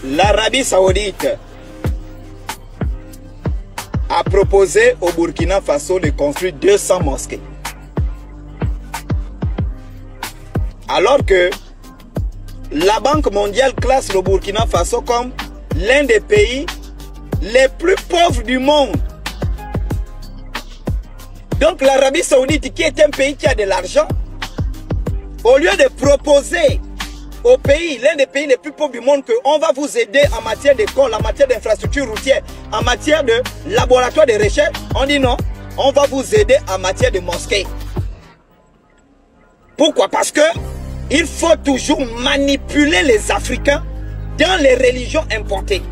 l'Arabie Saoudite a proposé au Burkina Faso de construire 200 mosquées. Alors que la Banque mondiale classe le Burkina Faso comme l'un des pays les plus pauvres du monde. Donc l'Arabie Saoudite, qui est un pays qui a de l'argent, au lieu de proposer au pays, l'un des pays les plus pauvres du monde, qu'on va vous aider en matière d'école, en matière d'infrastructures routières, en matière de laboratoire de recherche, on dit non, on va vous aider en matière de mosquées. Pourquoi? Parce que il faut toujours manipuler les Africains dans les religions importées.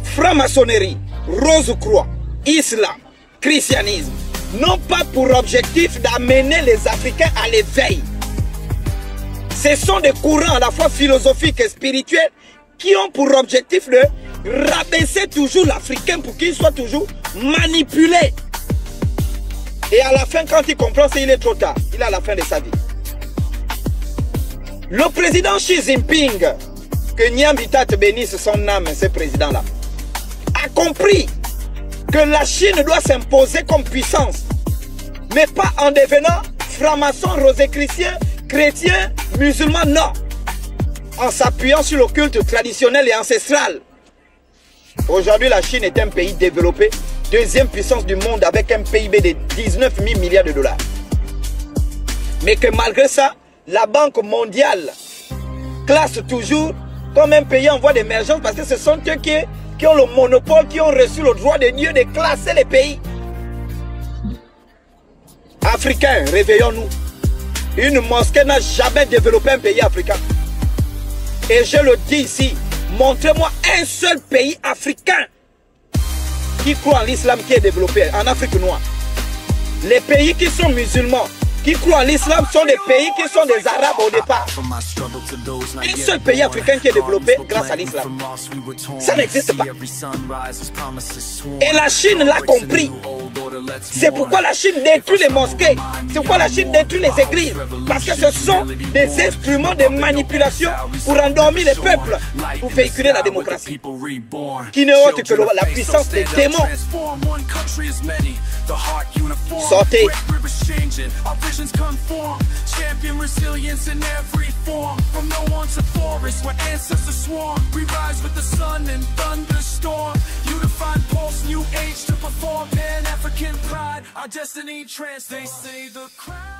Franc-maçonnerie, Rose-Croix, Islam, christianisme, n'ont pas pour objectif d'amener les Africains à l'éveil. Ce sont des courants à la fois philosophiques et spirituels qui ont pour objectif de rabaisser toujours l'Africain pour qu'il soit toujours manipulé. Et à la fin, quand il comprend, il est trop tard. Il est à la fin de sa vie. Le président Xi Jinping, que Nyambita te bénisse son âme, ce président-là, a compris que la Chine doit s'imposer comme puissance, mais pas en devenant franc-maçon, rosicrucien, chrétien, musulman, non. En s'appuyant sur le culte traditionnel et ancestral. Aujourd'hui, la Chine est un pays développé, deuxième puissance du monde avec un PIB de 19 000 milliards de dollars. Mais que malgré ça, la Banque mondiale classe toujours comme un pays en voie d'émergence parce que ce sont eux qui ont le monopole, qui ont reçu le droit de Dieu de classer les pays. Africains, réveillons-nous. Une mosquée n'a jamais développé un pays africain. Et je le dis ici, montrez-moi un seul pays africain qui croit en l'islam qui est développé en Afrique noire. Les pays qui sont musulmans, qui croient en l'islam, sont des pays qui sont des Arabes au départ. Un seul pays africain qui est développé grâce à l'islam. Ça n'existe pas. Et la Chine l'a compris. C'est pourquoi la Chine détruit les mosquées. C'est pourquoi la Chine détruit les églises. Parce que ce sont des instruments de manipulation pour endormir les peuples, pour véhiculer la démocratie. Qui n'est autre que la puissance des démons. Sortez. Champion resilience in every form. From no one to forest where ancestors swarm. We rise with the sun and thunderstorm. Unified pulse, new age to perform. Pan-African pride, our destiny trance. They say the crowd